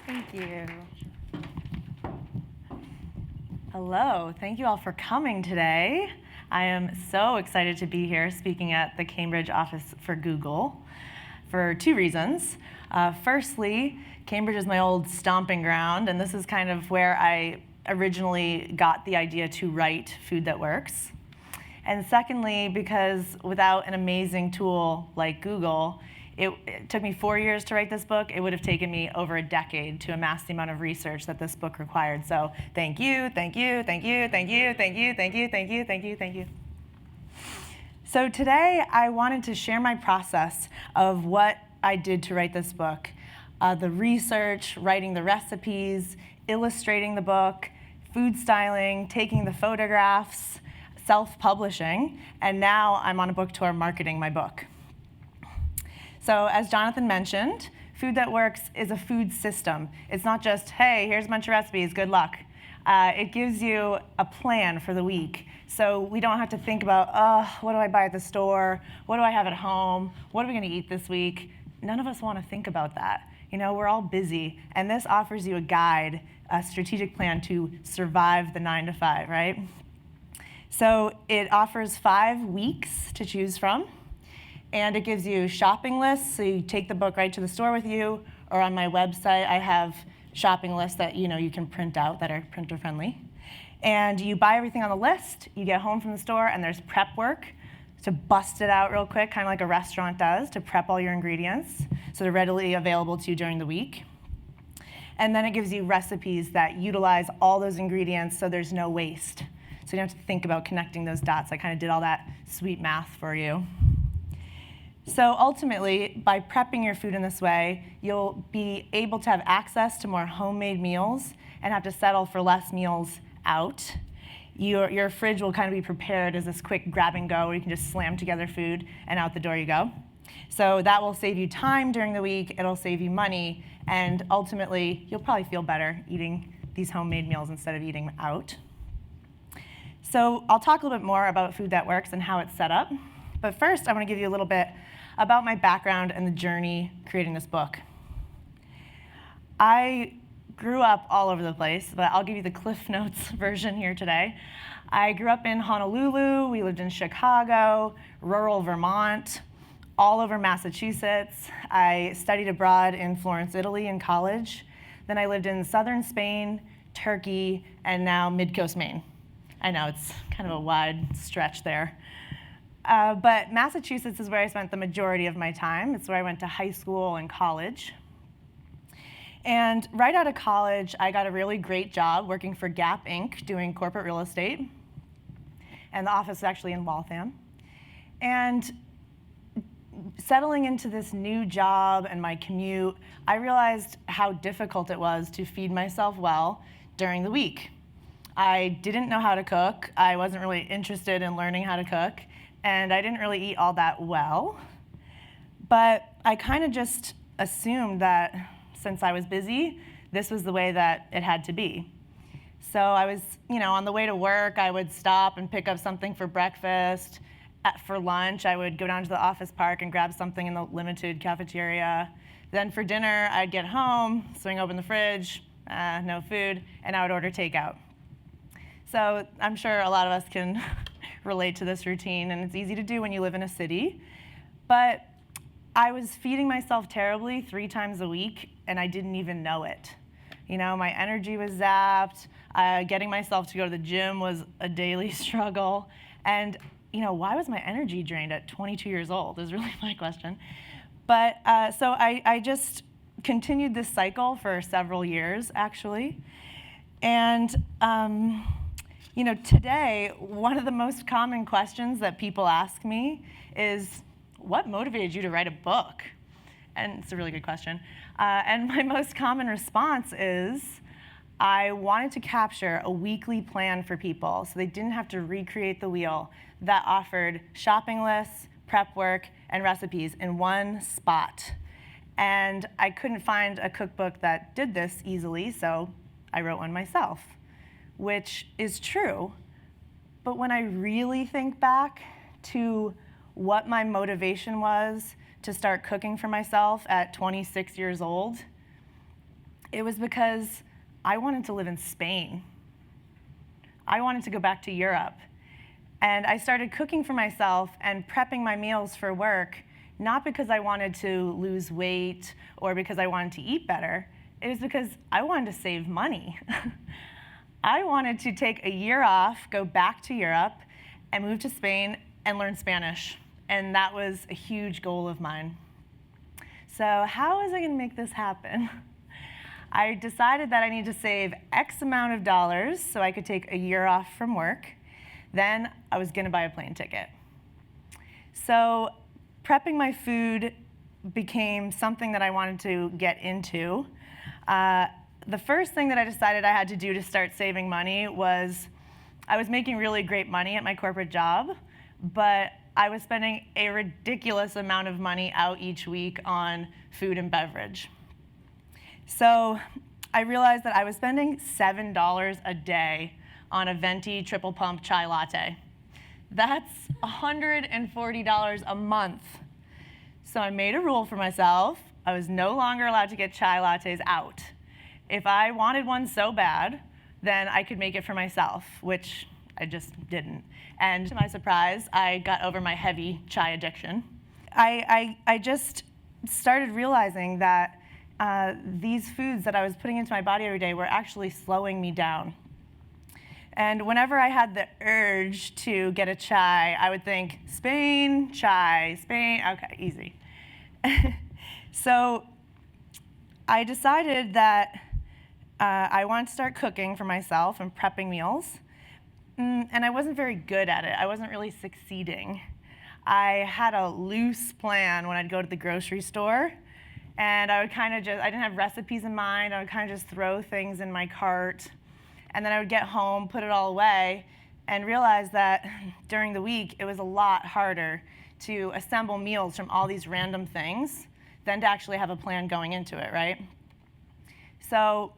Thank you. Hello, thank you all for coming today. I am so excited to be here speaking at the Cambridge office for Google for two reasons. Firstly, Cambridge is my old stomping ground, and this is kind of where I originally got the idea to write Food That Works. And secondly, because without an amazing tool like Google, it took me 4 years to write this book. It would have taken me over a decade to amass the amount of research that this book required. So thank you, thank you, thank you, thank you, thank you, thank you, thank you, thank you, thank you. So today I wanted to share my process of what I did to write this book. The research, writing the recipes, illustrating the book, food styling, taking the photographs, self-publishing, and now I'm on a book tour marketing my book. So as Jonathan mentioned, Food That Works is a food system. It's not just, hey, here's a bunch of recipes, good luck. It gives you a plan for the week. So we don't have to think about, what do I buy at the store? What do I have at home? What are we gonna eat this week? None of us wanna think about that. You know, we're all busy, and this offers you a guide, a strategic plan to survive the 9 to 5, right? So it offers 5 weeks to choose from. And it gives you shopping lists, so you take the book right to the store with you, or on my website I have shopping lists that you can print out that are printer friendly. And you buy everything on the list, you get home from the store, and there's prep work to bust it out real quick, kind of like a restaurant does, to prep all your ingredients so they're readily available to you during the week. And then it gives you recipes that utilize all those ingredients so there's no waste. So you don't have to think about connecting those dots. I kind of did all that sweet math for you. So ultimately, by prepping your food in this way, you'll be able to have access to more homemade meals and have to settle for less meals out. Your fridge will kind of be prepared as this quick grab and go where you can just slam together food and out the door you go. So that will save you time during the week, it'll save you money, and ultimately, you'll probably feel better eating these homemade meals instead of eating out. So I'll talk a little bit more about Food That Works and how it's set up. But first, I want to give you a little bit about my background and the journey creating this book. I grew up all over the place, but I'll give you the Cliff Notes version here today. I grew up in Honolulu, we lived in Chicago, rural Vermont, all over Massachusetts. I studied abroad in Florence, Italy in college. Then I lived in southern Spain, Turkey, and now mid-coast Maine. I know, it's kind of a wide stretch there. But Massachusetts is where I spent the majority of my time. It's where I went to high school and college. And right out of college, I got a really great job working for Gap Inc., doing corporate real estate. And the office is actually in Waltham. And settling into this new job and my commute, I realized how difficult it was to feed myself well during the week. I didn't know how to cook. I wasn't really interested in learning how to cook. And I didn't really eat all that well. But I kind of just assumed that since I was busy, this was the way that it had to be. So I was, on the way to work, I would stop and pick up something for breakfast. For lunch, I would go down to the office park and grab something in the limited cafeteria. Then for dinner, I'd get home, swing open the fridge, no food, and I would order takeout. So I'm sure a lot of us can relate to this routine, and it's easy to do when you live in a city. But I was feeding myself terribly 3 times a week, and I didn't even know it. My energy was zapped. Getting myself to go to the gym was a daily struggle. And why was my energy drained at 22 years old is really my question. But so I just continued this cycle for several years, actually. And today, one of the most common questions that people ask me is, what motivated you to write a book? And it's a really good question. And my most common response is, I wanted to capture a weekly plan for people so they didn't have to recreate the wheel that offered shopping lists, prep work, and recipes in one spot. And I couldn't find a cookbook that did this easily, so I wrote one myself, which is true. But when I really think back to what my motivation was to start cooking for myself at 26 years old, It was because I wanted to live in Spain. I wanted to go back to Europe. And I started cooking for myself and prepping my meals for work, not because I wanted to lose weight or because I wanted to eat better. It was because I wanted to save money. I wanted to take a year off, go back to Europe, and move to Spain and learn Spanish. And that was a huge goal of mine. So how was I going to make this happen? I decided that I need to save X amount of dollars so I could take a year off from work. Then I was going to buy a plane ticket. So prepping my food became something that I wanted to get into. The first thing that I decided I had to do to start saving money was I was making really great money at my corporate job, but I was spending a ridiculous amount of money out each week on food and beverage. So I realized that I was spending $7 a day on a venti triple pump chai latte. That's $140 a month. So I made a rule for myself. I was no longer allowed to get chai lattes out. If I wanted one so bad, then I could make it for myself, which I just didn't. And to my surprise, I got over my heavy chai addiction. I just started realizing that these foods that I was putting into my body every day were actually slowing me down. And whenever I had the urge to get a chai, I would think, Spain, chai, Spain, okay, easy. So I decided that I wanted to start cooking for myself and prepping meals. And I wasn't very good at it. I wasn't really succeeding. I had a loose plan when I'd go to the grocery store. And I would kind of I didn't have recipes in mind. I would kind of just throw things in my cart. And then I would get home, put it all away, and realize that during the week, it was a lot harder to assemble meals from all these random things than to actually have a plan going into it, right? So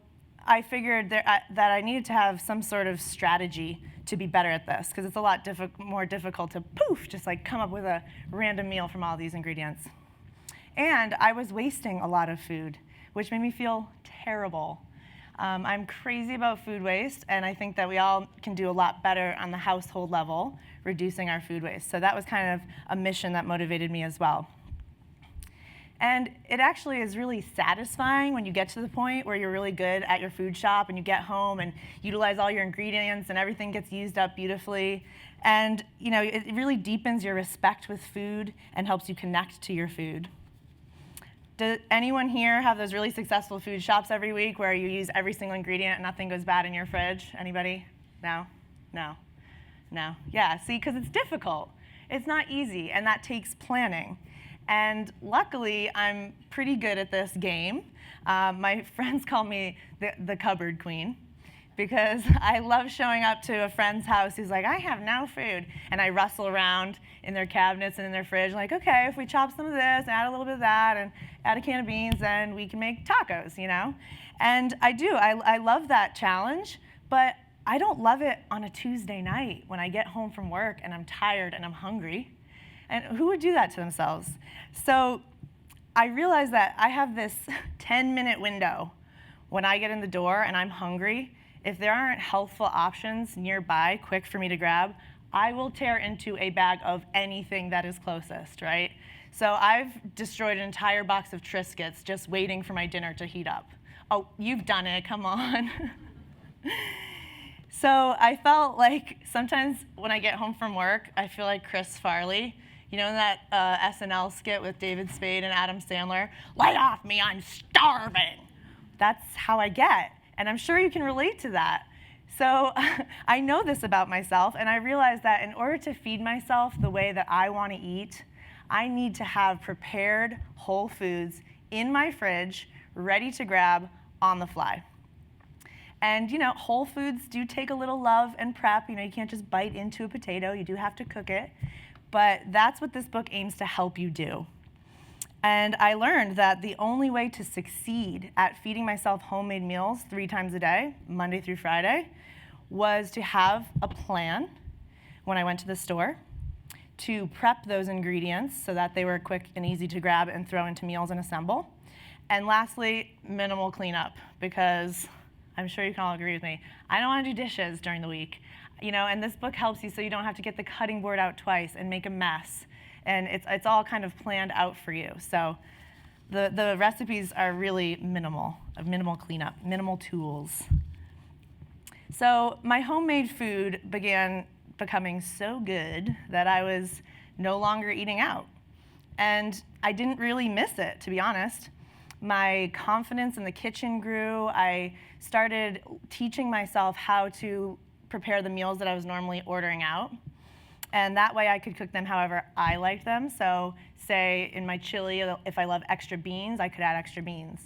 I figured that I needed to have some sort of strategy to be better at this, because it's a lot more difficult to just like come up with a random meal from all these ingredients. And I was wasting a lot of food, which made me feel terrible. I'm crazy about food waste, and I think that we all can do a lot better on the household level, reducing our food waste. So that was kind of a mission that motivated me as well. And it actually is really satisfying when you get to the point where you're really good at your food shop and you get home and utilize all your ingredients and everything gets used up beautifully. And it really deepens your respect with food and helps you connect to your food. Does anyone here have those really successful food shops every week where you use every single ingredient and nothing goes bad in your fridge? Anybody? No? No? No? Yeah, see, because it's difficult. It's not easy, and that takes planning. And luckily, I'm pretty good at this game. My friends call me the cupboard queen, because I love showing up to a friend's house who's like, I have no food. And I rustle around in their cabinets and in their fridge, like, okay, if we chop some of this, add a little bit of that, and add a can of beans, then we can make tacos, And I do. I love that challenge, but I don't love it on a Tuesday night when I get home from work and I'm tired and I'm hungry. And who would do that to themselves? So I realized that I have this 10-minute window when I get in the door and I'm hungry. If there aren't healthful options nearby, quick for me to grab, I will tear into a bag of anything that is closest, right? So I've destroyed an entire box of Triscuits just waiting for my dinner to heat up. Oh, you've done it, come on. So I felt like sometimes when I get home from work, I feel like Chris Farley. In that SNL skit with David Spade and Adam Sandler? Lay off me, I'm starving. That's how I get. And I'm sure you can relate to that. So I know this about myself, and I realize that in order to feed myself the way that I want to eat, I need to have prepared whole foods in my fridge, ready to grab on the fly. And whole foods do take a little love and prep. You can't just bite into a potato. You do have to cook it. But that's what this book aims to help you do. And I learned that the only way to succeed at feeding myself homemade meals 3 times a day, Monday through Friday, was to have a plan when I went to the store, to prep those ingredients so that they were quick and easy to grab and throw into meals and assemble, And lastly, minimal cleanup, because I'm sure you can all agree with me. I don't want to do dishes during the week. And this book helps you so you don't have to get the cutting board out twice and make a mess. And it's all kind of planned out for you. So the recipes are really minimal cleanup, minimal tools. So my homemade food began becoming so good that I was no longer eating out. And I didn't really miss it, to be honest. My confidence in the kitchen grew. I started teaching myself how to prepare the meals that I was normally ordering out. And that way I could cook them however I liked them. So say in my chili, if I love extra beans, I could add extra beans.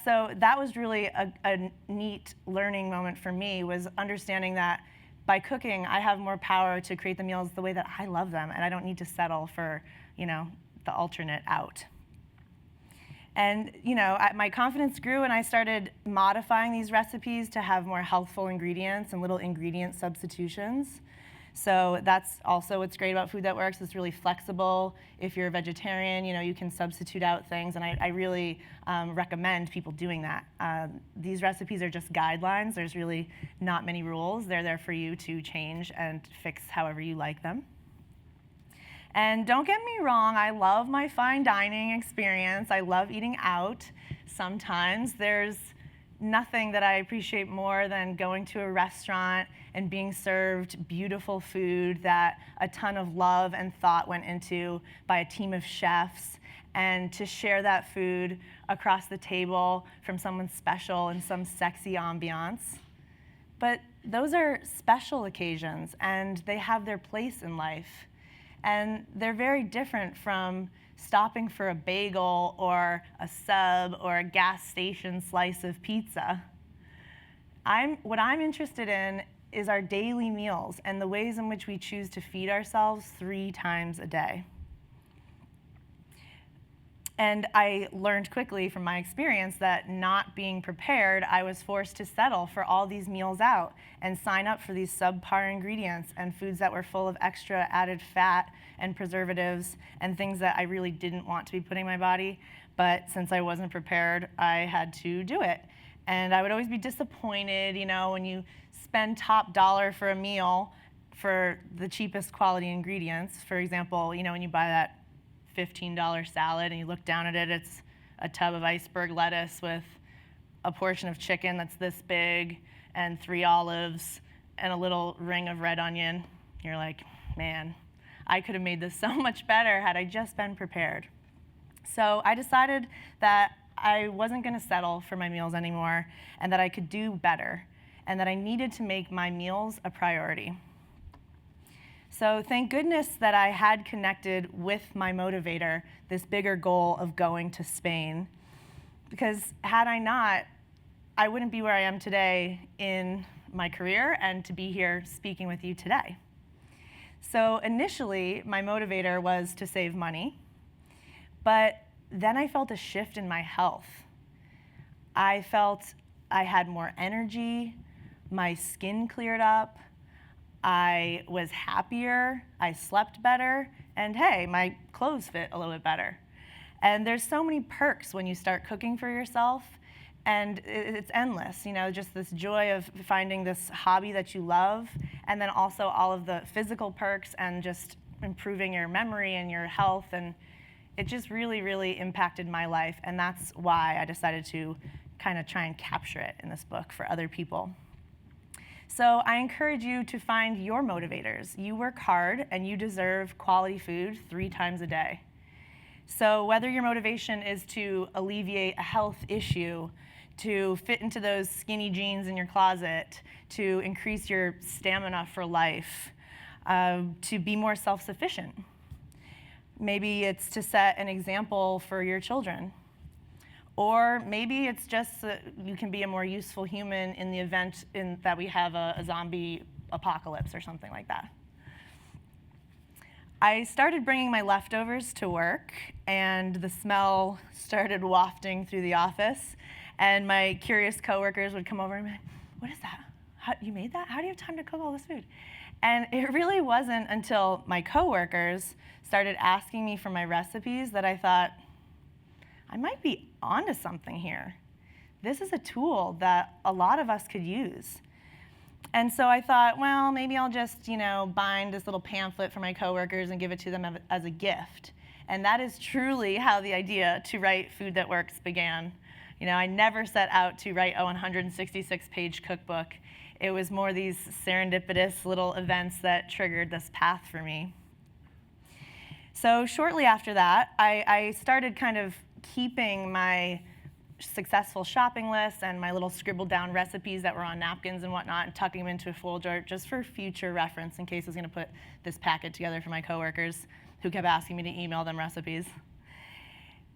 So that was really a neat learning moment for me, was understanding that by cooking, I have more power to create the meals the way that I love them, and I don't need to settle for, the alternate out. And my confidence grew, and I started modifying these recipes to have more healthful ingredients and little ingredient substitutions. So that's also what's great about Food That Works. It's really flexible. If you're a vegetarian, you can substitute out things, and I really recommend people doing that. These recipes are just guidelines. There's really not many rules. They're there for you to change and fix however you like them. And don't get me wrong, I love my fine dining experience. I love eating out. Sometimes there's nothing that I appreciate more than going to a restaurant and being served beautiful food that a ton of love and thought went into by a team of chefs, and to share that food across the table from someone special in some sexy ambiance. But those are special occasions, and they have their place in life. And they're very different from stopping for a bagel or a sub or a gas station slice of pizza. What I'm interested in is our daily meals and the ways in which we choose to feed ourselves 3 times a day. And I learned quickly from my experience that not being prepared, I was forced to settle for all these meals out and sign up for these subpar ingredients and foods that were full of extra added fat and preservatives and things that I really didn't want to be putting in my body. But since I wasn't prepared, I had to do it. And I would always be disappointed, when you spend top dollar for a meal for the cheapest quality ingredients. For example, when you buy that $15 salad and you look down at it, it's a tub of iceberg lettuce with a portion of chicken that's this big and 3 olives and a little ring of red onion. You're like, man, I could have made this so much better had I just been prepared. So I decided that I wasn't going to settle for my meals anymore, and that I could do better, and that I needed to make my meals a priority. So thank goodness that I had connected with my motivator, this bigger goal of going to Spain, because had I not, I wouldn't be where I am today in my career and to be here speaking with you today. So initially, my motivator was to save money, but then I felt a shift in my health. I felt I had more energy, my skin cleared up, I was happier, I slept better, and hey, my clothes fit a little bit better. And there's so many perks when you start cooking for yourself, and it's endless, just this joy of finding this hobby that you love, and then also all of the physical perks and just improving your memory and your health, and it just really, really impacted my life, and that's why I decided to kind of try and capture it in this book for other people. So I encourage you to find your motivators. You work hard and you deserve quality food 3 times a day. So whether your motivation is to alleviate a health issue, to fit into those skinny jeans in your closet, to increase your stamina for life, to be more self-sufficient. Maybe it's to set an example for your children. Or maybe it's just that you can be a more useful human in the event that we have a zombie apocalypse or something like that. I started bringing my leftovers to work, and the smell started wafting through the office, and my curious coworkers would come over and be like, what is that? You made that? How do you have time to cook all this food? And it really wasn't until my coworkers started asking me for my recipes that I thought, I might be onto something here. This is a tool that a lot of us could use. And so I thought, well, maybe I'll just, bind this little pamphlet for my coworkers and give it to them as a gift. And that is truly how the idea to write Food That Works began. I never set out to write a 166-page cookbook. It was more these serendipitous little events that triggered this path for me. So shortly after that, I started kind of keeping my successful shopping lists and my little scribbled down recipes that were on napkins and whatnot, and tucking them into a folder just for future reference in case I was going to put this packet together for my coworkers who kept asking me to email them recipes.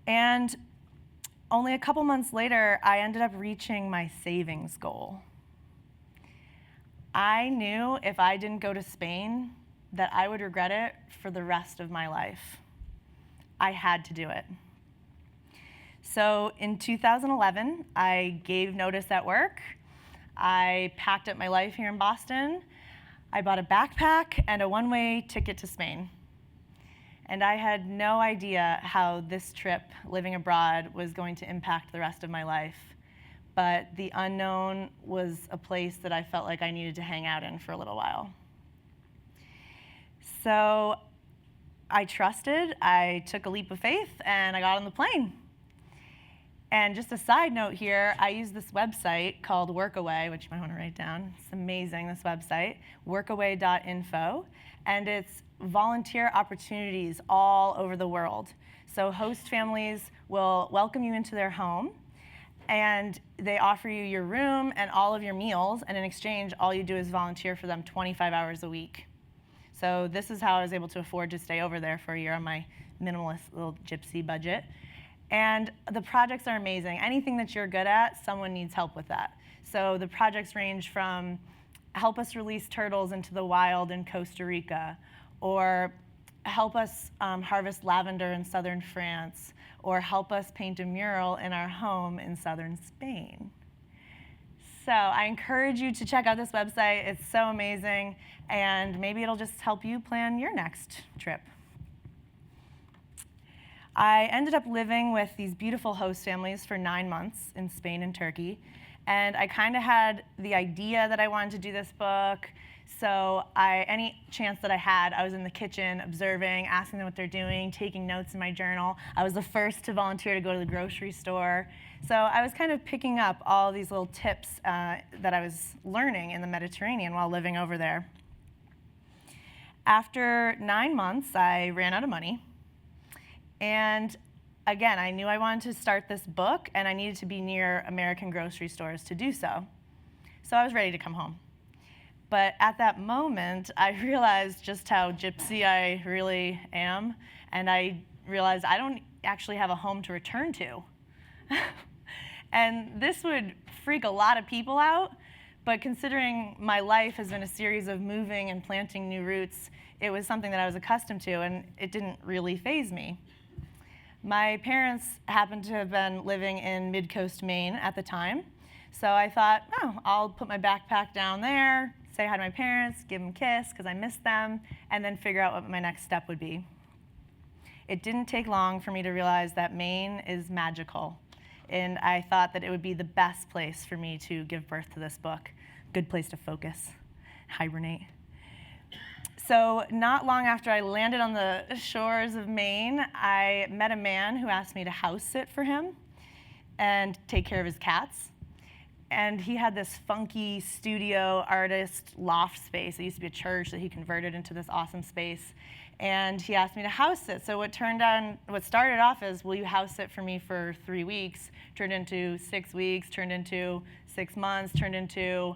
And only a couple months later, I ended up reaching my savings goal. I knew if I didn't go to Spain that I would regret it for the rest of my life. I had to do it. So in 2011, I gave notice at work. I packed up my life here in Boston. I bought a backpack and a one-way ticket to Spain. And I had no idea how this trip, living abroad, was going to impact the rest of my life. But the unknown was a place that I felt like I needed to hang out in for a little while. So I trusted, I took a leap of faith, and I got on the plane. And just a side note here, I use this website called Workaway, which you might want to write down. It's amazing, this website, workaway.info. And it's volunteer opportunities all over the world. So host families will welcome you into their home, and they offer you your room and all of your meals, and in exchange, all you do is volunteer for them 25 hours a week. So this is how I was able to afford to stay over there for a year on my minimalist little gypsy budget. And the projects are amazing. Anything that you're good at, someone needs help with that. So the projects range from help us release turtles into the wild in Costa Rica, or help us harvest lavender in southern France, or help us paint a mural in our home in southern Spain. So I encourage you to check out this website. It's so amazing, and maybe it'll just help you plan your next trip. I ended up living with these beautiful host families for 9 months in Spain and Turkey, and I kind of had the idea that I wanted to do this book, so any chance that I had, I was in the kitchen observing, asking them what they're doing, taking notes in my journal. I was the first to volunteer to go to the grocery store. So I was kind of picking up all these little tips that I was learning in the Mediterranean while living over there. After 9 months, I ran out of money. And again, I knew I wanted to start this book, and I needed to be near American grocery stores to do so. So I was ready to come home. But at that moment, I realized just how gypsy I really am, and I realized I don't actually have a home to return to. And this would freak a lot of people out, but considering my life has been a series of moving and planting new roots, it was something that I was accustomed to, and it didn't really faze me. My parents happened to have been living in mid-coast Maine at the time, so I thought, oh, I'll put my backpack down there, say hi to my parents, give them a kiss because I miss them, and then figure out what my next step would be. It didn't take long for me to realize that Maine is magical, and I thought that it would be the best place for me to give birth to this book. Good place to focus, hibernate. So not long after I landed on the shores of Maine, I met a man who asked me to house sit for him and take care of his cats. And he had this funky studio artist loft space. It used to be a church that he converted into this awesome space. And he asked me to house sit. So what started off as, will you house sit for me for 3 weeks, turned into 6 weeks, turned into 6 months, turned into,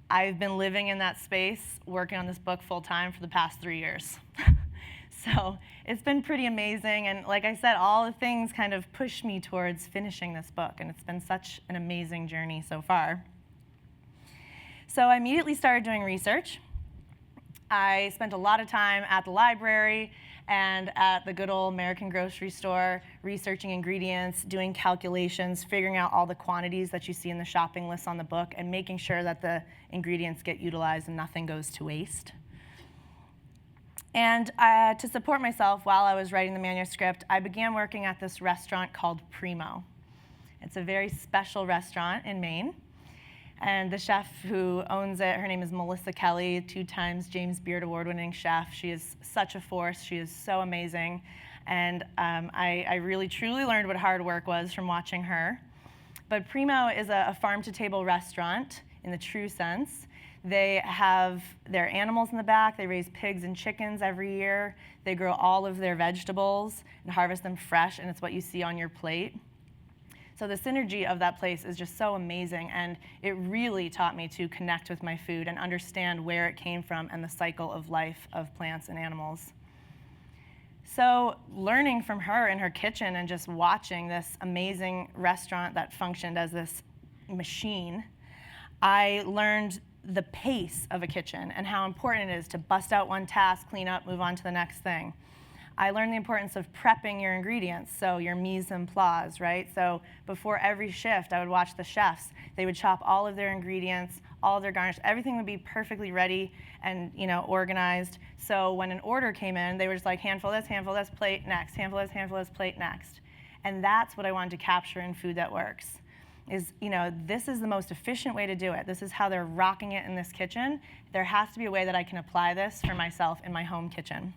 I've been living in that space, working on this book full time for the past 3 years. So it's been pretty amazing. And like I said, all the things kind of pushed me towards finishing this book. And it's been such an amazing journey so far. So I immediately started doing research. I spent a lot of time at the library and at the good old American grocery store, researching ingredients, doing calculations, figuring out all the quantities that you see in the shopping lists on the book, and making sure that the ingredients get utilized and nothing goes to waste. And to support myself while I was writing the manuscript, I began working at this restaurant called Primo. It's a very special restaurant in Maine. And the chef who owns it, her name is Melissa Kelly, 2 times James Beard Award-winning chef. She is such a force. She is so amazing. And I really, truly learned what hard work was from watching her. But Primo is a farm-to-table restaurant in the true sense. They have their animals in the back. They raise pigs and chickens every year. They grow all of their vegetables and harvest them fresh, and it's what you see on your plate. So the synergy of that place is just so amazing, and it really taught me to connect with my food and understand where it came from and the cycle of life of plants and animals. So learning from her in her kitchen and just watching this amazing restaurant that functioned as this machine, I learned the pace of a kitchen and how important it is to bust out one task, clean up, move on to the next thing. I learned the importance of prepping your ingredients, so your mise en place, right? So before every shift, I would watch the chefs. They would chop all of their ingredients, all of their garnish, everything would be perfectly ready and organized. So when an order came in, they were just like, handful of this, plate next, handful of this, plate next. And that's what I wanted to capture in Food That Works. Is, this is the most efficient way to do it. This is how they're rocking it in this kitchen. There has to be a way that I can apply this for myself in my home kitchen.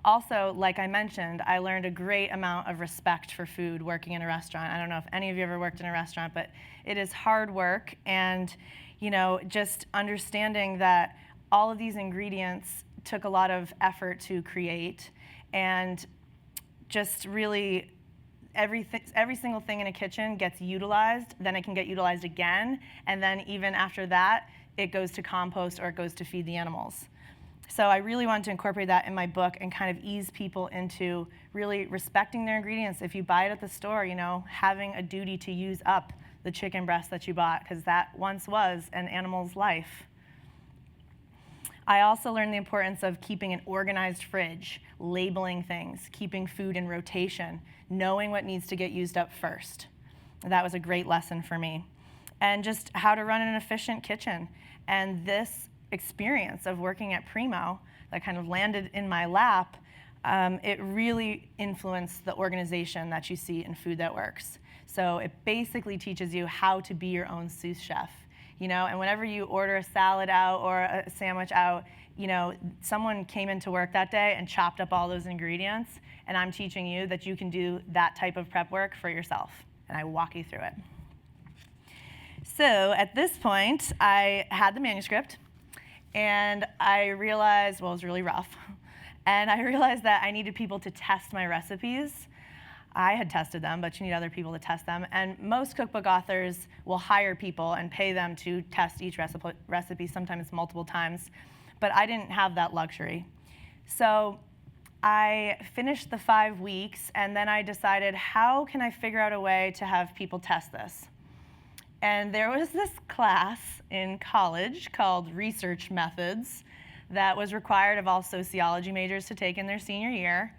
Also, like I mentioned, I learned a great amount of respect for food working in a restaurant. I don't know if any of you ever worked in a restaurant, but it is hard work. And, just understanding that all of these ingredients took a lot of effort to create, and just really every single thing in a kitchen gets utilized, then it can get utilized again, and then even after that, it goes to compost or it goes to feed the animals. So I really wanted to incorporate that in my book and kind of ease people into really respecting their ingredients. If you buy it at the store, having a duty to use up the chicken breast that you bought, because that once was an animal's life. I also learned the importance of keeping an organized fridge, labeling things, keeping food in rotation, knowing what needs to get used up first. That was a great lesson for me. And just how to run an efficient kitchen. And this experience of working at Primo that kind of landed in my lap, it really influenced the organization that you see in Food That Works. So it basically teaches you how to be your own sous chef. And whenever you order a salad out or a sandwich out, someone came into work that day and chopped up all those ingredients, and I'm teaching you that you can do that type of prep work for yourself, and I walk you through it. So at this point, I had the manuscript, and I realized, it was really rough, and I realized that I needed people to test my recipes. I had tested them, but you need other people to test them. And most cookbook authors will hire people and pay them to test each recipe, sometimes multiple times. But I didn't have that luxury. So I finished the 5 weeks, and then I decided, how can I figure out a way to have people test this? And there was this class in college called Research Methods that was required of all sociology majors to take in their senior year.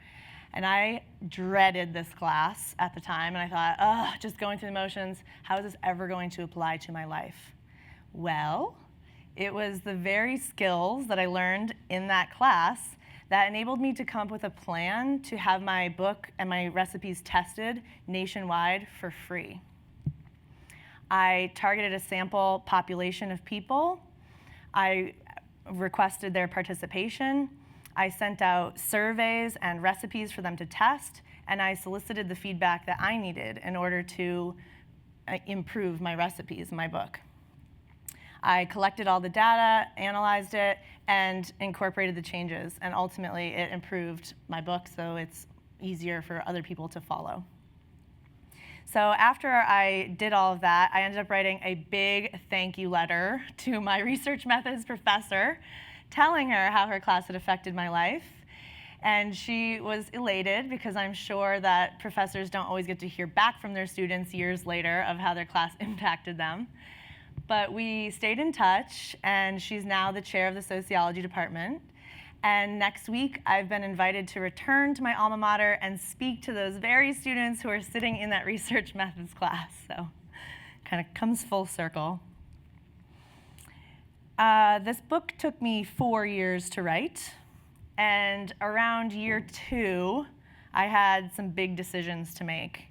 And I dreaded this class at the time, and I thought, just going through the motions, how is this ever going to apply to my life? Well, it was the very skills that I learned in that class that enabled me to come up with a plan to have my book and my recipes tested nationwide for free. I targeted a sample population of people. I requested their participation. I sent out surveys and recipes for them to test, and I solicited the feedback that I needed in order to improve my recipes in my book. I collected all the data, analyzed it, and incorporated the changes, and ultimately it improved my book so it's easier for other people to follow. So after I did all of that, I ended up writing a big thank you letter to my research methods professor, telling her how her class had affected my life. And she was elated because I'm sure that professors don't always get to hear back from their students years later of how their class impacted them. But we stayed in touch, and she's now the chair of the sociology department. And next week, I've been invited to return to my alma mater and speak to those very students who are sitting in that research methods class. So kind of comes full circle. This book took me 4 years to write. And around year 2, I had some big decisions to make.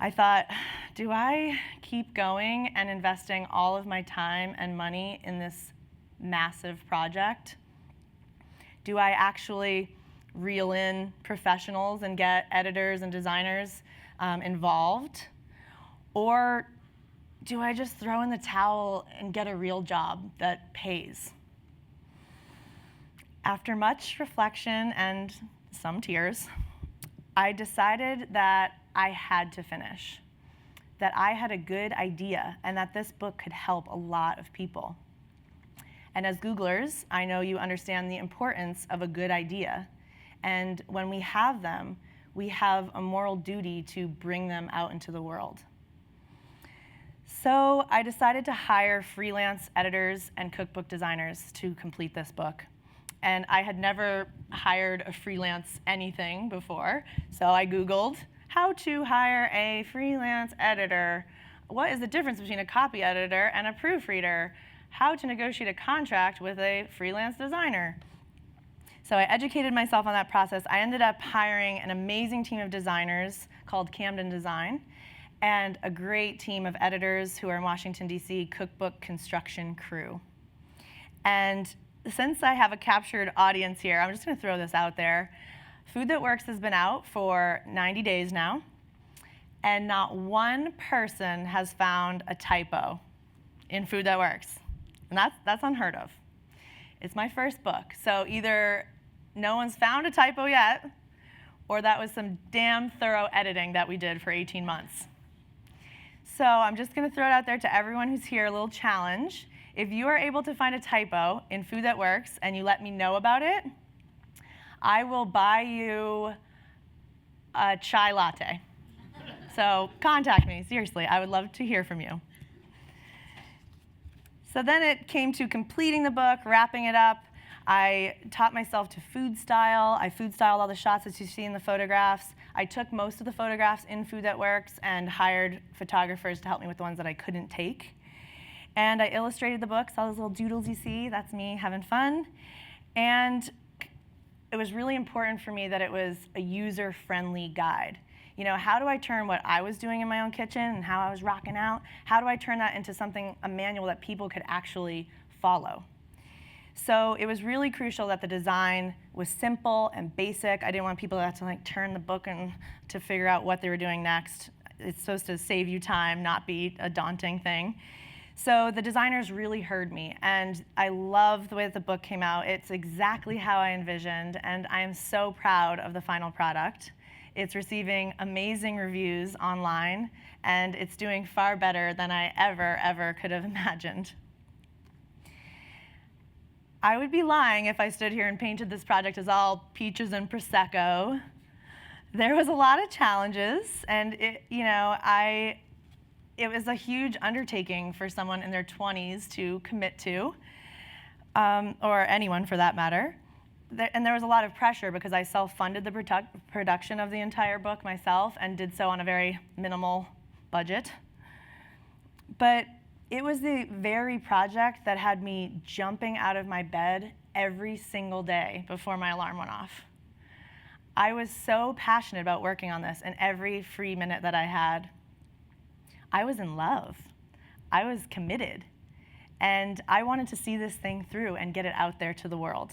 I thought, do I keep going and investing all of my time and money in this massive project? Do I actually reel in professionals and get editors and designers involved? Or do I just throw in the towel and get a real job that pays? After much reflection and some tears, I decided that I had to finish, that I had a good idea, and that this book could help a lot of people. And as Googlers, I know you understand the importance of a good idea. And when we have them, we have a moral duty to bring them out into the world. So I decided to hire freelance editors and cookbook designers to complete this book. And I had never hired a freelance anything before, so I Googled how to hire a freelance editor. What is the difference between a copy editor and a proofreader? How to negotiate a contract with a freelance designer. So I educated myself on that process. I ended up hiring an amazing team of designers called Camden Design, and a great team of editors who are in Washington, D.C., cookbook construction crew. And since I have a captured audience here, I'm just going to throw this out there. Food That Works has been out for 90 days now, and not one person has found a typo in Food That Works. And that's unheard of. It's my first book, so either no one's found a typo yet, or that was some damn thorough editing that we did for 18 months. So I'm just going to throw it out there to everyone who's here, a little challenge. If you are able to find a typo in Food That Works and you let me know about it, I will buy you a chai latte. So contact me, seriously. I would love to hear from you. So then it came to completing the book, wrapping it up. I taught myself to food style. I food styled all the shots that you see in the photographs. I took most of the photographs in Food That Works and hired photographers to help me with the ones that I couldn't take. And I illustrated the books, all those little doodles you see. That's me having fun. And it was really important for me that it was a user-friendly guide. You know, how do I turn what I was doing in my own kitchen and how I was rocking out, how do I turn that into something, a manual that people could actually follow? So it was really crucial that the design was simple and basic. I didn't want people to have to like turn the book and to figure out what they were doing next. It's supposed to save you time, not be a daunting thing. So the designers really heard me, and I love the way that the book came out. It's exactly how I envisioned, and I am so proud of the final product. It's receiving amazing reviews online, and it's doing far better than I ever could have imagined. I would be lying if I stood here and painted this project as all peaches and Prosecco. There was a lot of challenges, and it was a huge undertaking for someone in their 20s to commit to, or anyone for that matter. And there was a lot of pressure because I self-funded the production of the entire book myself and did so on a very minimal budget. But it was the very project that had me jumping out of my bed every single day before my alarm went off. I was so passionate about working on this, and every free minute that I had, I was in love. I was committed. And I wanted to see this thing through and get it out there to the world.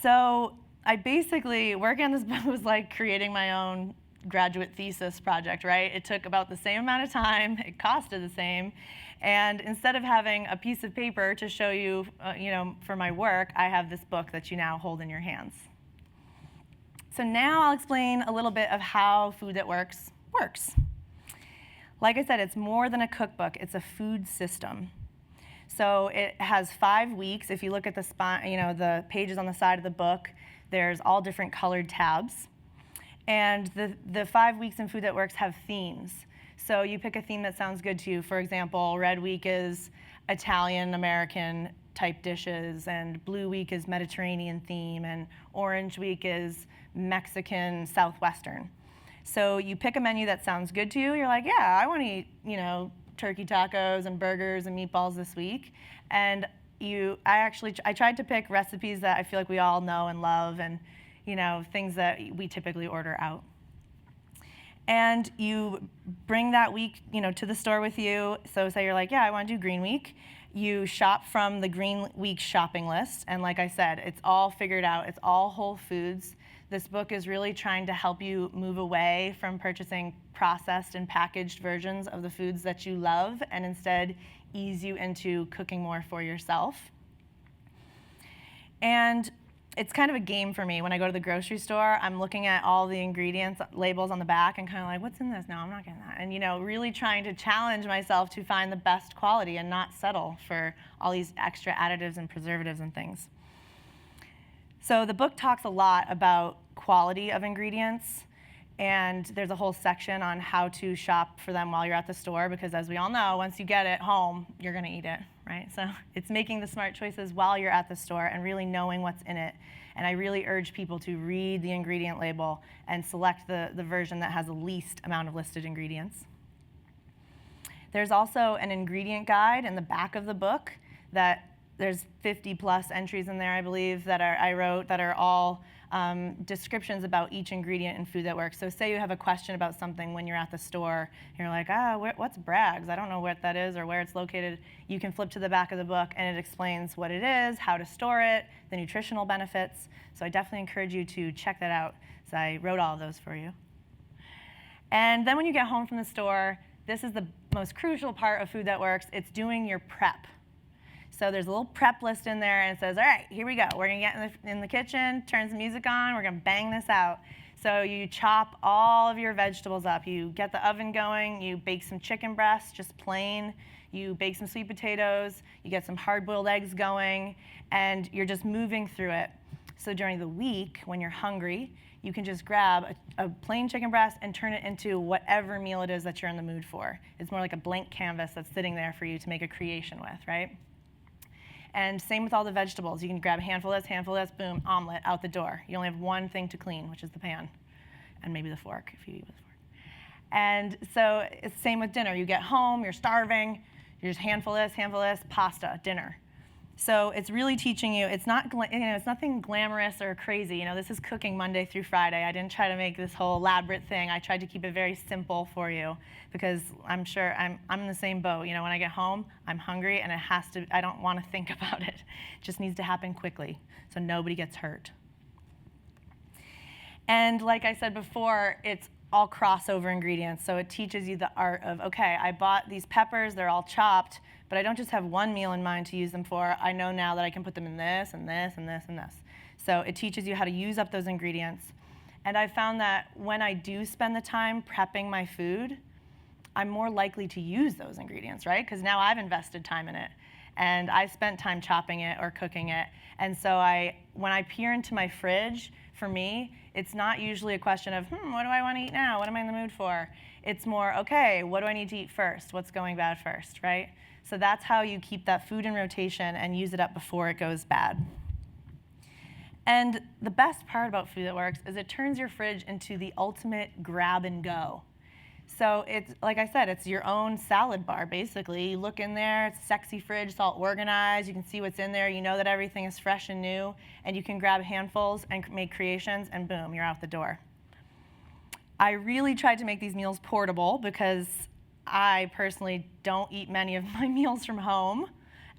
So I basically, working on this book was like creating my own graduate thesis project, right? It took about the same amount of time, it costed the same, and instead of having a piece of paper to show you, for my work, I have this book that you now hold in your hands. So now I'll explain a little bit of how Food That Works works. Like I said, it's more than a cookbook, it's a food system. So it has 5 weeks. If you look at the pages on the side of the book, there's all different colored tabs. And the 5 weeks in Food That Works have themes. So you pick a theme that sounds good to you. For example, Red Week is Italian-American type dishes, and Blue Week is Mediterranean theme, and Orange Week is Mexican Southwestern. So you pick a menu that sounds good to you. You're like, yeah, I want to eat, turkey tacos and burgers and meatballs this week. And I tried to pick recipes that I feel like we all know and love, and things that we typically order out. And you bring that week, to the store with you. So say you're like, yeah, I want to do Green Week. You shop from the Green Week shopping list. And like I said, it's all figured out. It's all whole foods. This book is really trying to help you move away from purchasing processed and packaged versions of the foods that you love, and instead ease you into cooking more for yourself. And it's kind of a game for me. When I go to the grocery store, I'm looking at all the ingredients labels on the back and kind of like, what's in this? No, I'm not getting that. And really trying to challenge myself to find the best quality and not settle for all these extra additives and preservatives and things. So the book talks a lot about quality of ingredients, and there's a whole section on how to shop for them while you're at the store, because as we all know, once you get it home, you're going to eat it, right? So it's making the smart choices while you're at the store and really knowing what's in it. And I really urge people to read the ingredient label and select the version that has the least amount of listed ingredients. There's also an ingredient guide in the back of the book that there's 50 plus entries in there, I believe, that I wrote that are all descriptions about each ingredient in Food That Works. So say you have a question about something when you're at the store, and you're like, what's Bragg's? I don't know what that is or where it's located. You can flip to the back of the book, and it explains what it is, how to store it, the nutritional benefits. So I definitely encourage you to check that out. So I wrote all of those for you. And then when you get home from the store, this is the most crucial part of Food That Works. It's doing your prep. So there's a little prep list in there, and it says, all right, here we go. We're going to get in the kitchen, turn some music on, we're going to bang this out. So you chop all of your vegetables up. You get the oven going, you bake some chicken breasts, just plain. You bake some sweet potatoes, you get some hard-boiled eggs going, and you're just moving through it. So during the week, when you're hungry, you can just grab a plain chicken breast and turn it into whatever meal it is that you're in the mood for. It's more like a blank canvas that's sitting there for you to make a creation with, right? And same with all the vegetables. You can grab a handful of this, boom, omelet, out the door. You only have one thing to clean, which is the pan, and maybe the fork if you eat with a fork. And so it's the same with dinner. You get home, you're starving, you're just handful of this, pasta, dinner. So it's really teaching you, it's nothing glamorous or crazy. This is cooking Monday through Friday. I didn't try to make this whole elaborate thing. I tried to keep it very simple for you, because I'm sure I'm in the same boat. When I get home, I'm hungry, and I don't want to think about it. It just needs to happen quickly so nobody gets hurt. And like I said before, it's all crossover ingredients. So it teaches you the art of, okay, I bought these peppers, they're all chopped, but I don't just have one meal in mind to use them for. I know now that I can put them in this and this and this and this. So it teaches you how to use up those ingredients. And I found that when I do spend the time prepping my food, I'm more likely to use those ingredients, right? Because now I've invested time in it, and I spent time chopping it or cooking it. And so when I peer into my fridge, for me, it's not usually a question of, what do I want to eat now? What am I in the mood for? It's more, okay, what do I need to eat first? What's going bad first, right? So that's how you keep that food in rotation and use it up before it goes bad. And the best part about Food That Works is it turns your fridge into the ultimate grab and go. So it's, like I said, it's your own salad bar, basically. You look in there, it's a sexy fridge, it's all organized, you can see what's in there, you know that everything is fresh and new, and you can grab handfuls and make creations, and boom, you're out the door. I really tried to make these meals portable because I personally don't eat many of my meals from home,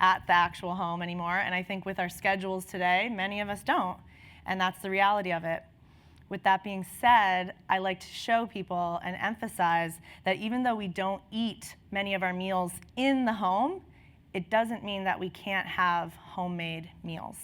at the actual home anymore, and I think with our schedules today, many of us don't, and that's the reality of it. With that being said, I like to show people and emphasize that even though we don't eat many of our meals in the home, it doesn't mean that we can't have homemade meals.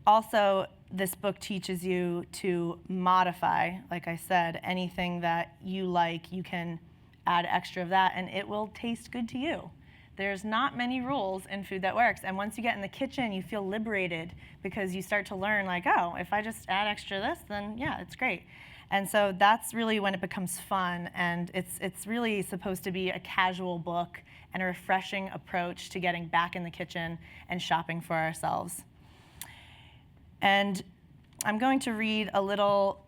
Also, this book teaches you to modify, like I said, anything that you like, you can add extra of that, and it will taste good to you. There's not many rules in Food That Works, and once you get in the kitchen, you feel liberated because you start to learn, like, oh, if I just add extra this, then yeah, it's great. And so that's really when it becomes fun, and it's really supposed to be a casual book and a refreshing approach to getting back in the kitchen and shopping for ourselves. And I'm going to read a little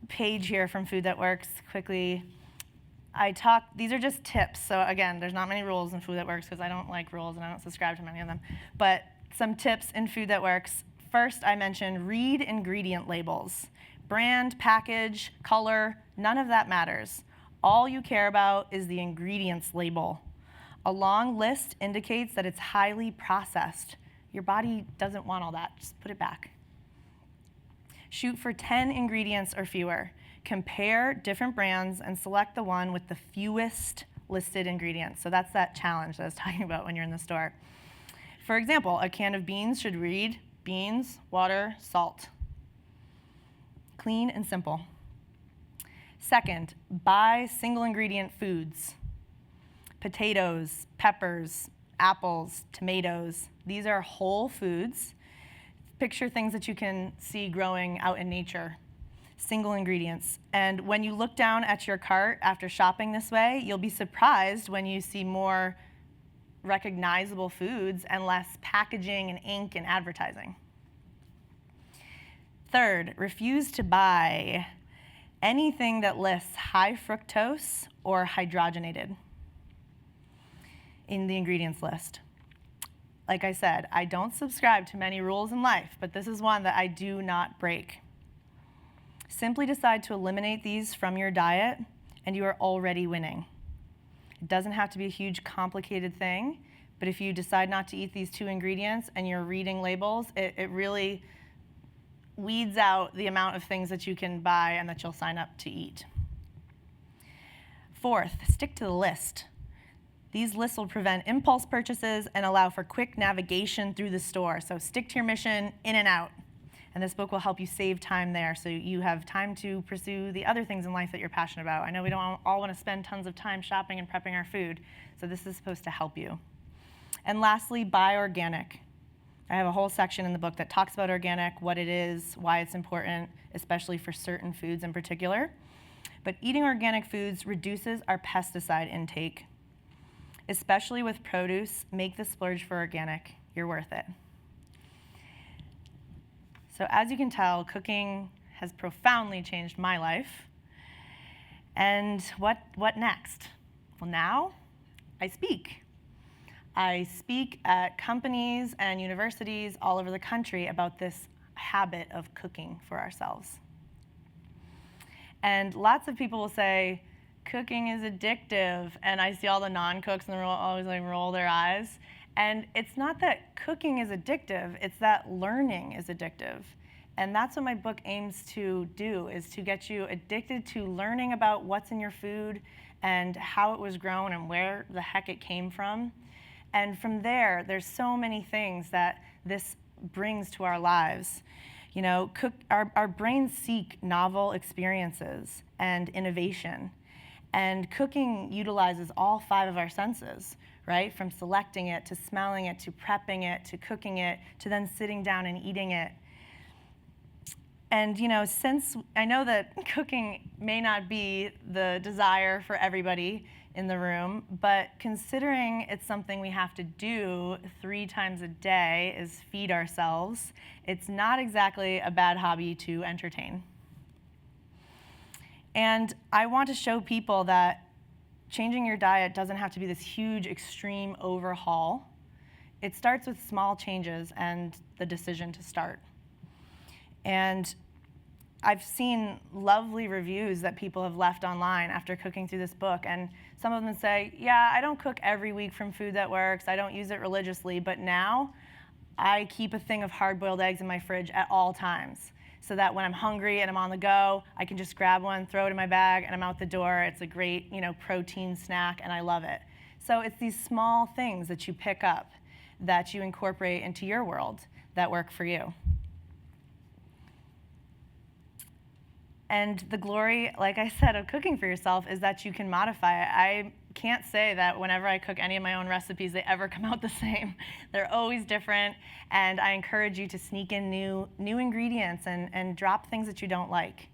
page here from Food That Works quickly. these are just tips. So again, there's not many rules in Food That Works because I don't like rules and I don't subscribe to many of them. But some tips in Food That Works. First, I mentioned read ingredient labels. Brand, package, color, none of that matters. All you care about is the ingredients label. A long list indicates that it's highly processed. Your body doesn't want all that. Just put it back. Shoot for 10 ingredients or fewer. Compare different brands and select the one with the fewest listed ingredients. So that's that challenge that I was talking about when you're in the store. For example, a can of beans should read beans, water, salt. Clean and simple. Second, buy single ingredient foods. Potatoes, peppers, apples, tomatoes. These are whole foods. Picture things that you can see growing out in nature. Single ingredients. And when you look down at your cart after shopping this way, you'll be surprised when you see more recognizable foods and less packaging and ink and advertising. Third, refuse to buy anything that lists high fructose or hydrogenated in the ingredients list. Like I said, I don't subscribe to many rules in life, but this is one that I do not break. Simply decide to eliminate these from your diet, and you are already winning. It doesn't have to be a huge, complicated thing, but if you decide not to eat these 2 ingredients and you're reading labels, it really weeds out the amount of things that you can buy and that you'll sign up to eat. Fourth, stick to the list. These lists will prevent impulse purchases and allow for quick navigation through the store. So stick to your mission, in and out. And this book will help you save time there so you have time to pursue the other things in life that you're passionate about. I know we don't all want to spend tons of time shopping and prepping our food, so this is supposed to help you. And lastly, buy organic. I have a whole section in the book that talks about organic, what it is, why it's important, especially for certain foods in particular. But eating organic foods reduces our pesticide intake. Especially with produce, make the splurge for organic. You're worth it. So as you can tell, cooking has profoundly changed my life. And what next? Well, now I speak. I speak at companies and universities all over the country about this habit of cooking for ourselves. And lots of people will say, cooking is addictive, and I see all the non-cooks and they're always like roll their eyes. And it's not that cooking is addictive, it's that learning is addictive. And that's what my book aims to do, is to get you addicted to learning about what's in your food and how it was grown and where the heck it came from. And from there, there's so many things that this brings to our lives. You know, our brains seek novel experiences and innovation. And cooking utilizes all 5 of our senses, right? From selecting it, to smelling it, to prepping it, to cooking it, to then sitting down and eating it. And you know, since I know that cooking may not be the desire for everybody in the room, but considering it's something we have to do 3 times a day, is feed ourselves, it's not exactly a bad hobby to entertain. And I want to show people that changing your diet doesn't have to be this huge, extreme overhaul. It starts with small changes and the decision to start. And I've seen lovely reviews that people have left online after cooking through this book. And some of them say, yeah, I don't cook every week from Food That Works. I don't use it religiously. But now I keep a thing of hard-boiled eggs in my fridge at all times, so that when I'm hungry and I'm on the go, I can just grab one, throw it in my bag, and I'm out the door. It's a great, protein snack, and I love it. So it's these small things that you pick up that you incorporate into your world that work for you. And the glory, like I said, of cooking for yourself is that you can modify it. I can't say that whenever I cook any of my own recipes, they ever come out the same. They're always different, and I encourage you to sneak in new ingredients and drop things that you don't like.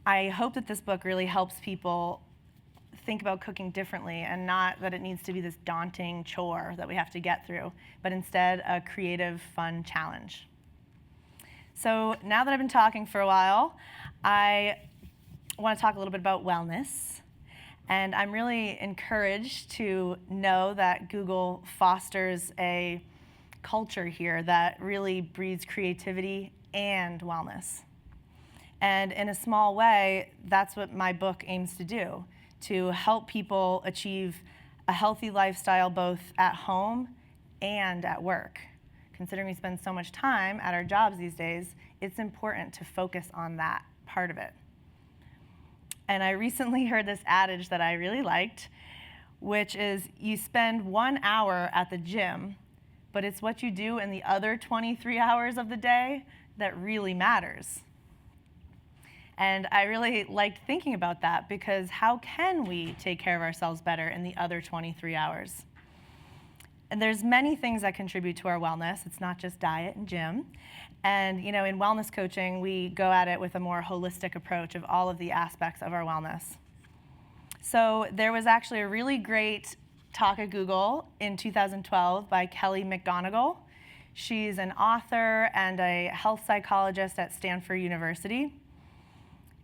I hope that this book really helps people think about cooking differently, and not that it needs to be this daunting chore that we have to get through, but instead a creative, fun challenge. So now that I've been talking for a while, I want to talk a little bit about wellness. And I'm really encouraged to know that Google fosters a culture here that really breeds creativity and wellness. And in a small way, that's what my book aims to do, to help people achieve a healthy lifestyle both at home and at work. Considering we spend so much time at our jobs these days, it's important to focus on that part of it. And I recently heard this adage that I really liked, which is you spend 1 hour at the gym, but it's what you do in the other 23 hours of the day that really matters. And I really liked thinking about that, because how can we take care of ourselves better in the other 23 hours? And there's many things that contribute to our wellness. It's not just diet and gym. And in wellness coaching, we go at it with a more holistic approach of all of the aspects of our wellness. So there was actually a really great talk at Google in 2012 by Kelly McGonigal. She's an author and a health psychologist at Stanford University.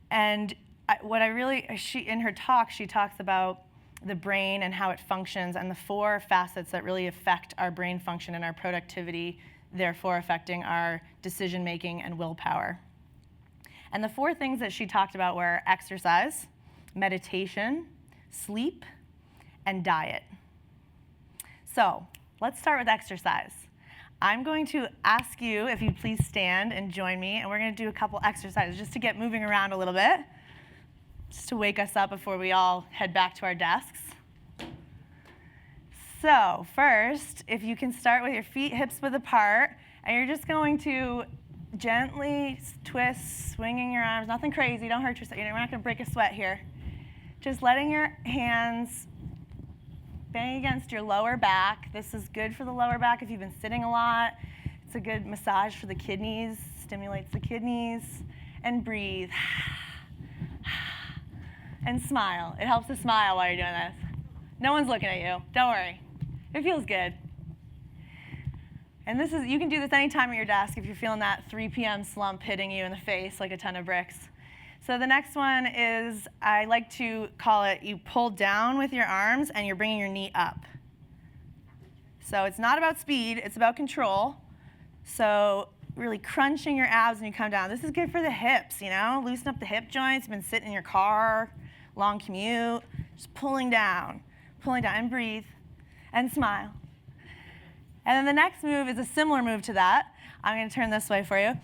And in her talk, she talks about the brain and how it functions and the 4 facets that really affect our brain function and our productivity, therefore affecting our decision making and willpower. And the 4 things that she talked about were exercise, meditation, sleep, and diet. So let's start with exercise. I'm going to ask you if you'd please stand and join me, and we're going to do a couple exercises just to get moving around a little bit, just to wake us up before we all head back to our desks. So first, if you can start with your feet hips-width apart, and you're just going to gently twist, swinging your arms, nothing crazy, don't hurt yourself, we're not going to break a sweat here. Just letting your hands bang against your lower back. This is good for the lower back if you've been sitting a lot. It's a good massage for the kidneys, stimulates the kidneys. And breathe. And smile. It helps to smile while you're doing this. No one's looking at you. Don't worry. It feels good. And you can do this anytime at your desk if you're feeling that 3 p.m. slump hitting you in the face like a ton of bricks. So the next one is, I like to call it, you pull down with your arms and you're bringing your knee up. So it's not about speed, it's about control. So really crunching your abs when you come down. This is good for the hips, loosen up the hip joints. You've been sitting in your car, long commute, just pulling down, and breathe, and smile. And then the next move is a similar move to that. I'm going to turn this way for you.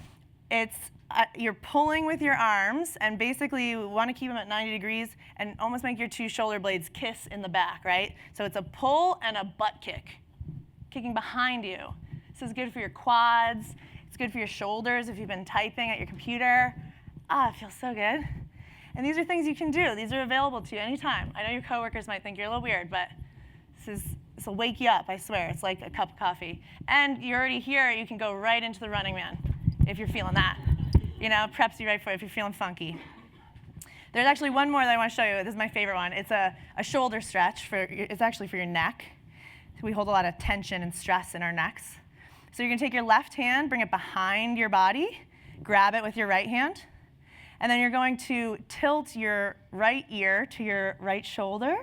You're pulling with your arms, and basically you want to keep them at 90 degrees and almost make your 2 shoulder blades kiss in the back, right? So it's a pull and a butt kick, kicking behind you. This is good for your quads. It's good for your shoulders if you've been typing at your computer. It feels so good. And these are things you can do. These are available to you anytime. I know your coworkers might think you're a little weird, but this will wake you up, I swear. It's like a cup of coffee. And you're already here. You can go right into the Running Man if you're feeling that. Preps you right for it if you're feeling funky. There's actually one more that I want to show you. This is my favorite one. It's a shoulder stretch. It's actually for your neck. We hold a lot of tension and stress in our necks. So you're going to take your left hand, bring it behind your body, grab it with your right hand, and then you're going to tilt your right ear to your right shoulder.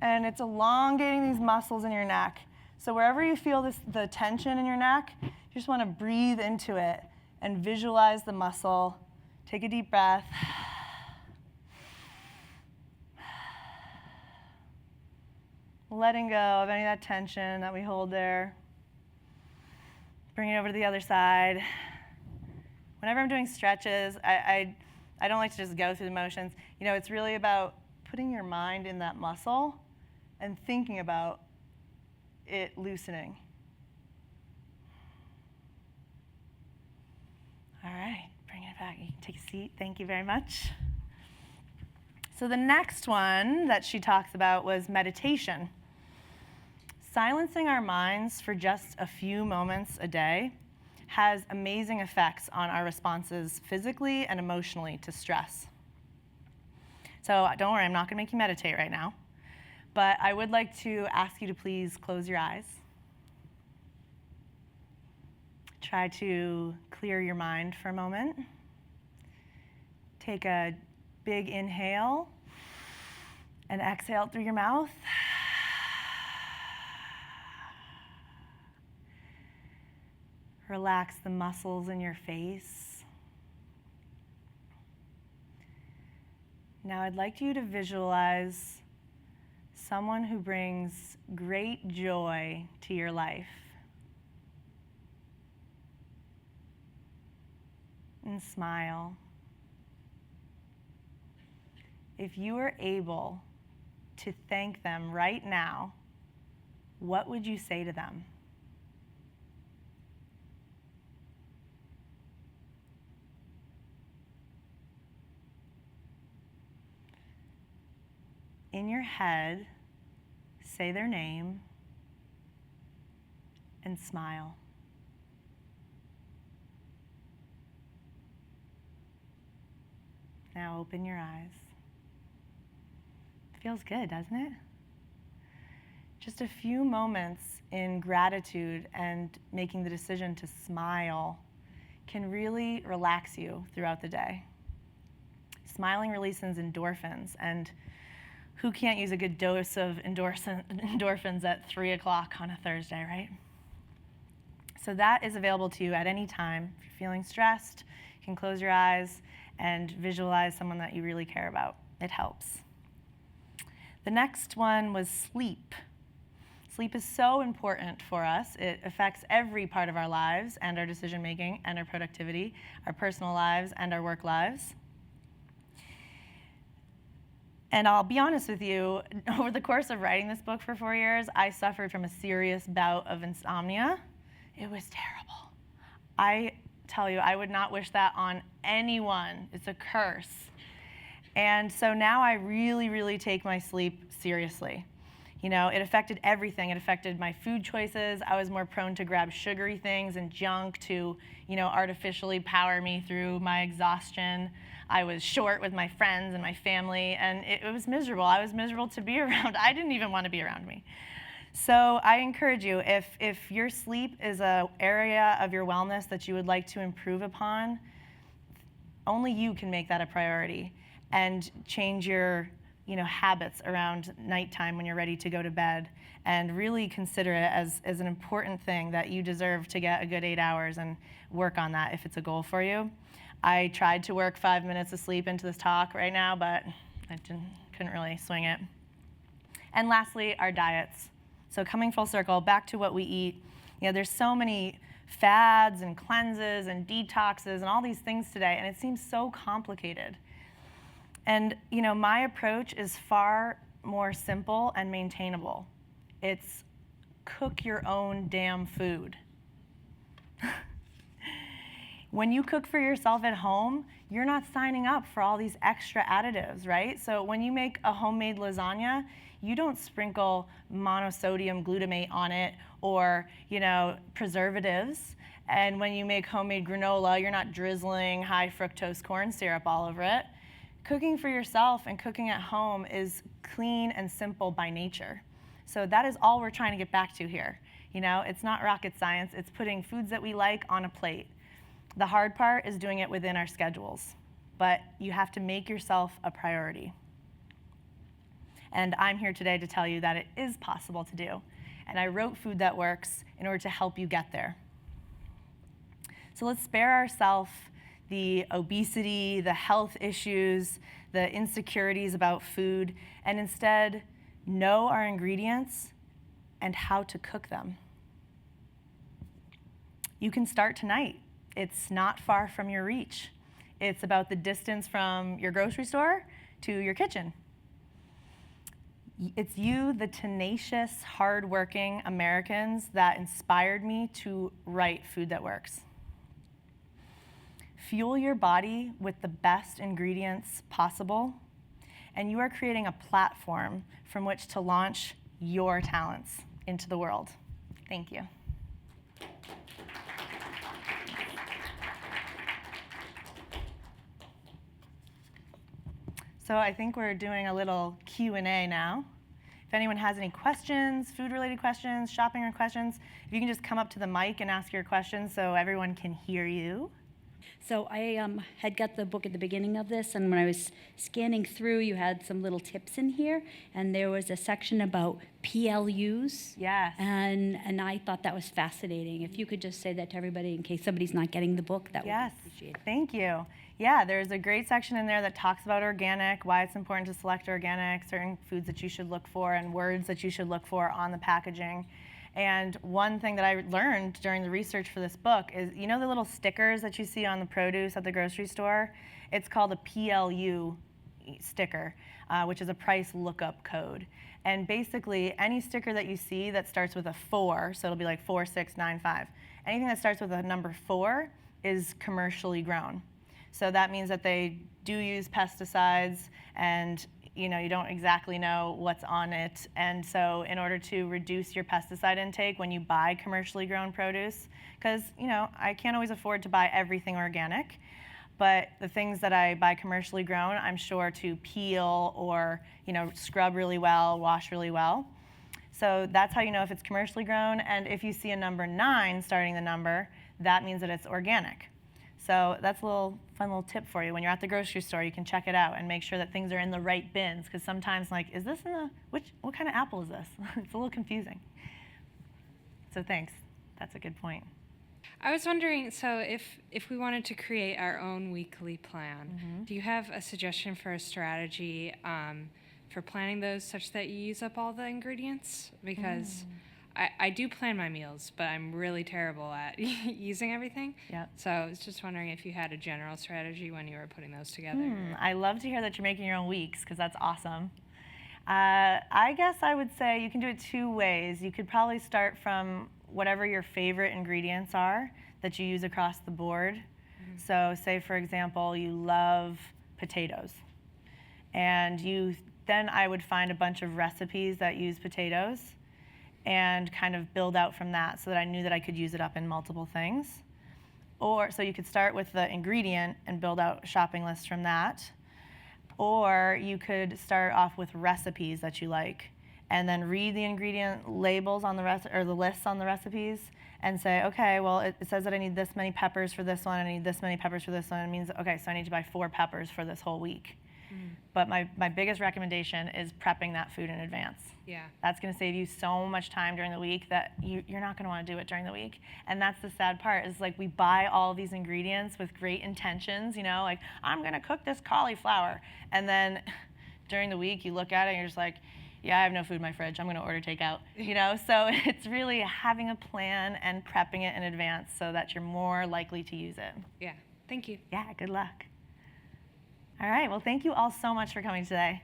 And it's elongating these muscles in your neck. So wherever you feel the tension in your neck, you just want to breathe into it and visualize the muscle. Take a deep breath. Letting go of any of that tension that we hold there. Bring it over to the other side. Whenever I'm doing stretches, I don't like to just go through the motions. It's really about putting your mind in that muscle and thinking about it loosening. All right, bring it back. You can take a seat. Thank you very much. So the next one that she talks about was meditation. Silencing our minds for just a few moments a day has amazing effects on our responses physically and emotionally to stress. So don't worry, I'm not going to make you meditate right now, but I would like to ask you to please close your eyes. Try to clear your mind for a moment. Take a big inhale and exhale through your mouth. Relax the muscles in your face. Now I'd like you to visualize someone who brings great joy to your life. And smile. If you were able to thank them right now, what would you say to them? In your head, say their name and smile. Now open your eyes. Feels good, doesn't it? Just a few moments in gratitude and making the decision to smile can really relax you throughout the day. Smiling releases endorphins, and who can't use a good dose of endorphins at 3 o'clock on a Thursday, right? So that is available to you at any time. If you're feeling stressed, you can close your eyes and visualize someone that you really care about. It helps. The next one was sleep. Sleep is so important for us. It affects every part of our lives and our decision making and our productivity, our personal lives and our work lives. And I'll be honest with you, over the course of writing this book for 4 years, I suffered from a serious bout of insomnia. It was terrible. I tell you, I would not wish that on anyone. It's a curse. And so now I really, really take my sleep seriously. You know, it affected everything. It affected my food choices. I was more prone to grab sugary things and junk to, artificially power me through my exhaustion. I was short with my friends and my family, and it was miserable. I was miserable to be around. I didn't even want to be around me. So I encourage you, if your sleep is an area of your wellness that you would like to improve upon, only you can make that a priority and change your habits around nighttime when you're ready to go to bed, and really consider it as an important thing that you deserve to get a good 8 hours and work on that if it's a goal for you. I tried to work 5 minutes of sleep into this talk right now, but I couldn't really swing it. And lastly, our diets. So coming full circle, back to what we eat. There's so many fads and cleanses and detoxes and all these things today, and it seems so complicated. And my approach is far more simple and maintainable. It's cook your own damn food. When you cook for yourself at home, you're not signing up for all these extra additives, right? So when you make a homemade lasagna, you don't sprinkle monosodium glutamate on it or, preservatives. And when you make homemade granola, you're not drizzling high fructose corn syrup all over it. Cooking for yourself and cooking at home is clean and simple by nature. So that is all we're trying to get back to here. It's not rocket science. It's putting foods that we like on a plate. The hard part is doing it within our schedules, but you have to make yourself a priority. And I'm here today to tell you that it is possible to do. And I wrote Food That Works in order to help you get there. So let's spare ourselves the obesity, the health issues, the insecurities about food, and instead know our ingredients and how to cook them. You can start tonight. It's not far from your reach. It's about the distance from your grocery store to your kitchen. It's you, the tenacious, hardworking Americans, that inspired me to write Food That Works. Fuel your body with the best ingredients possible, and you are creating a platform from which to launch your talents into the world. Thank you. So I think we're doing a little Q&A now. If anyone has any questions, food-related questions, shopping questions, if you can just come up to the mic and ask your questions so everyone can hear you. So I had got the book at the beginning of this, and when I was scanning through, you had some little tips in here, and there was a section about PLUs. Yes. And I thought that was fascinating. If you could just say that to everybody in case somebody's not getting the book, that would Yes, be appreciated. thank you. Yeah, there's a great section in there that talks about organic, why it's important to select organic, certain foods that you should look for, and words that you should look for on the packaging. And one thing that I learned during the research for this book is, you know the little stickers that you see on the produce at the grocery store? It's called a PLU sticker, which is a price lookup code. And basically, any sticker that you see that starts with a 4, so it'll be like 4695, anything that starts with a number 4 is commercially grown. So that means that they do use pesticides, and you don't exactly know what's on it. And so in order to reduce your pesticide intake when you buy commercially grown produce, because I can't always afford to buy everything organic, but the things that I buy commercially grown, I'm sure to peel or scrub really well, wash really well. So that's how you know if it's commercially grown. And if you see a number 9 starting the number, that means that it's organic. So that's a fun little tip for you. When you're at the grocery store, you can check it out and make sure that things are in the right bins, because sometimes, is this in the, what kind of apple is this? It's a little confusing. So thanks. That's a good point. I was wondering, so if we wanted to create our own weekly plan, do you have a suggestion for a strategy for planning those such that you use up all the ingredients? Because I do plan my meals, but I'm really terrible at using everything. Yep. So I was just wondering if you had a general strategy when you were putting those together. I love to hear that you're making your own weeks, because that's awesome. I guess I would say you can do it 2 ways. You could probably start from whatever your favorite ingredients are that you use across the board. So say, for example, you love potatoes. And then I would find a bunch of recipes that use potatoes and kind of build out from that so that I knew that I could use it up in multiple things. So you could start with the ingredient and build out shopping lists from that. Or you could start off with recipes that you like and then read the ingredient labels on or the lists on the recipes and say, okay, well, it says that I need this many peppers for this one, I need this many peppers for this one. It means, okay, so I need to buy 4 peppers for this whole week. But my biggest recommendation is prepping that food in advance. Yeah. That's going to save you so much time during the week that you're not going to want to do it during the week. And that's the sad part, is we buy all these ingredients with great intentions, I'm going to cook this cauliflower. And then during the week you look at it and you're just like, yeah, I have no food in my fridge, I'm going to order takeout. So it's really having a plan and prepping it in advance so that you're more likely to use it. Yeah. Thank you. Yeah, good luck. All right, well, thank you all so much for coming today.